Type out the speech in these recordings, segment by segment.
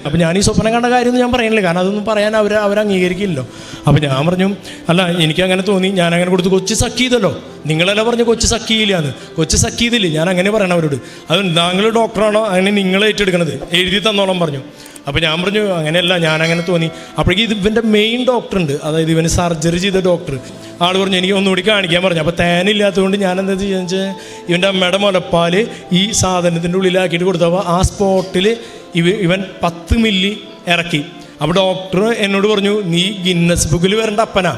അപ്പം ഞാൻ ഈ സ്വപ്നം കണ്ട കാര്യമൊന്നും ഞാൻ പറയുന്നില്ല, കാരണം അതൊന്നും പറയാൻ അവർ അംഗീകരിക്കില്ലല്ലോ. അപ്പം ഞാൻ പറഞ്ഞു, അല്ല എനിക്കങ്ങനെ തോന്നി, ഞാൻ അങ്ങനെ കൊടുത്ത് കൊച്ചു സക്കീതല്ലോ, നിങ്ങളെല്ലാം പറഞ്ഞു കൊച്ചു സക്കീലാന്ന്, കൊച്ചു സക്കീതില്ലേ, ഞാൻ അങ്ങനെ പറയണം അവരോട്. അത് താങ്കൾ ഡോക്ടറാണോ അങ്ങനെ നിങ്ങൾ ഏറ്റെടുക്കണത്, എഴുതി തന്നോളം പറഞ്ഞു. അപ്പോൾ ഞാൻ പറഞ്ഞു അങ്ങനെയല്ല, ഞാനങ്ങനെ തോന്നി. അപ്പോഴേക്കും ഇവൻ്റെ മെയിൻ ഡോക്ടറുണ്ട്, അതായത് ഇവന് സർജറി ചെയ്ത ഡോക്ടർ, ആൾ പറഞ്ഞു എനിക്ക് ഒന്നുകൂടി കാണിക്കാൻ പറഞ്ഞു. അപ്പോൾ തേനില്ലാത്തതുകൊണ്ട് ഞാൻ എന്താ ചെയ്യുക വെച്ചാൽ ഇവൻ്റെ അമ്മയുടെ മുലപ്പാൽ ഈ സാധനത്തിൻ്റെ ഉള്ളിലാക്കിയിട്ട് കൊടുത്തപ്പോൾ ആ സ്പോട്ടിൽ ഇവൻ 10 മില്ലി ഇറക്കി. അപ്പോൾ ഡോക്ടർ എന്നോട് പറഞ്ഞു, നീ ഗിന്നസ് ബുക്കിൽ വരേണ്ട അപ്പനാ.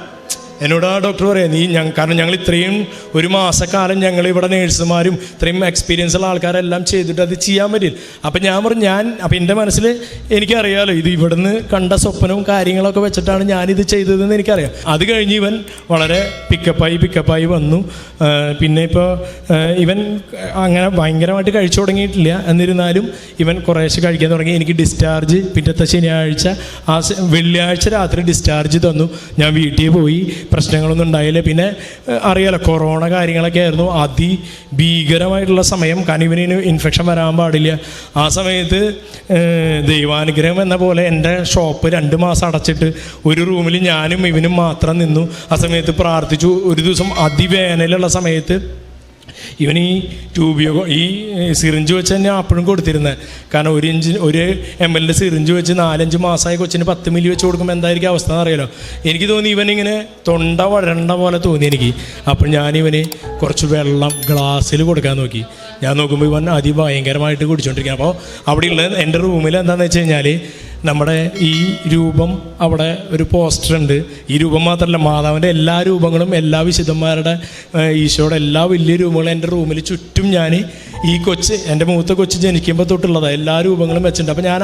എന്നോട് ആ ഡോക്ടർ പറയാം, കാരണം ഞങ്ങൾ ഇത്രയും ഒരു മാസക്കാലം ഞങ്ങൾ ഇവിടെ നേഴ്സുമാരും ഇത്രയും എക്സ്പീരിയൻസ് ഉള്ള ആൾക്കാരെല്ലാം ചെയ്തിട്ട് അത് ചെയ്യാൻ പറ്റില്ല. അപ്പം ഞാൻ പറഞ്ഞു അപ്പം എൻ്റെ മനസ്സിൽ എനിക്കറിയാമല്ലോ ഇത് ഇവിടുന്ന് കണ്ട സ്വപ്നവും കാര്യങ്ങളൊക്കെ വെച്ചിട്ടാണ് ഞാനിത് ചെയ്തതെന്ന് എനിക്കറിയാം. അത് കഴിഞ്ഞ് ഇവൻ വളരെ പിക്കപ്പായി വന്നു. പിന്നെ ഇപ്പോൾ ഇവൻ അങ്ങനെ ഭയങ്കരമായിട്ട് കഴിച്ചു തുടങ്ങിയിട്ടില്ല, എന്നിരുന്നാലും ഇവൻ കുറേശ്ശെ കഴിക്കാൻ തുടങ്ങി. എനിക്ക് ഡിസ്ചാർജ് പിറ്റത്തെ ശനിയാഴ്ച വെള്ളിയാഴ്ച രാത്രി ഡിസ്ചാർജ് തന്നു. ഞാൻ വീട്ടിൽ പോയി, പ്രശ്നങ്ങളൊന്നും ഉണ്ടായില്ല. പിന്നെ അറിയാലോ കൊറോണ കാര്യങ്ങളൊക്കെ ആയിരുന്നു, അതിഭീകരമായിട്ടുള്ള സമയം, കാരണം ഇവന് ഇൻഫെക്ഷൻ വരാൻ പാടില്ല. ആ സമയത്ത് ദൈവാനുഗ്രഹം എന്ന പോലെ എൻ്റെ ഷോപ്പ് 2 മാസം അടച്ചിട്ട് ഒരു റൂമിൽ ഞാനും ഇവനും മാത്രം നിന്നു. ആ സമയത്ത് പ്രാർത്ഥിച്ചു. ഒരു ദിവസം അതിവേനലുള്ള സമയത്ത് ഇവൻ ഈ ഈ സിറിഞ്ച് വെച്ച് തന്നെ അപ്പോഴും കൊടുത്തിരുന്നത്, കാരണം 1 ml സിറിഞ്ച് വെച്ച് 4-5 മാസമായ കൊച്ചിന് 10 മില്ലി വെച്ച് കൊടുക്കുമ്പോൾ എന്തായിരിക്കും അവസ്ഥ എന്നറിയാലോ. എനിക്ക് തോന്നി ഇവനിങ്ങനെ തൊണ്ട വഴണ്ട പോലെ തോന്നി എനിക്ക്. അപ്പോൾ ഞാനിവന് കുറച്ച് വെള്ളം ഗ്ലാസ്സിൽ കൊടുക്കാൻ നോക്കി. ഞാൻ നോക്കുമ്പോൾ ഇവൻ അതിഭയങ്കരമായിട്ട് കുടിച്ചുകൊണ്ടിരിക്കുക. അപ്പോൾ അവിടെയുള്ള എൻ്റെ റൂമിൽ എന്താണെന്ന് വെച്ച് കഴിഞ്ഞാൽ നമ്മുടെ ഈ രൂപം, അവിടെ ഒരു പോസ്റ്റർ ഉണ്ട്. ഈ രൂപം മാത്രമല്ല, മാതാവിൻ്റെ എല്ലാ രൂപങ്ങളും, എല്ലാ വിശുദ്ധന്മാരുടെ, ഈശോയുടെ എല്ലാ വലിയ രൂപങ്ങളും എൻ്റെ റൂമിൽ ചുറ്റും ഞാൻ ഈ എൻ്റെ മൂത്ത കൊച്ച് ജനിക്കുമ്പോൾ തൊട്ടുള്ളതാണ് എല്ലാ രൂപങ്ങളും വെച്ചിട്ടുണ്ട്. അപ്പോൾ ഞാൻ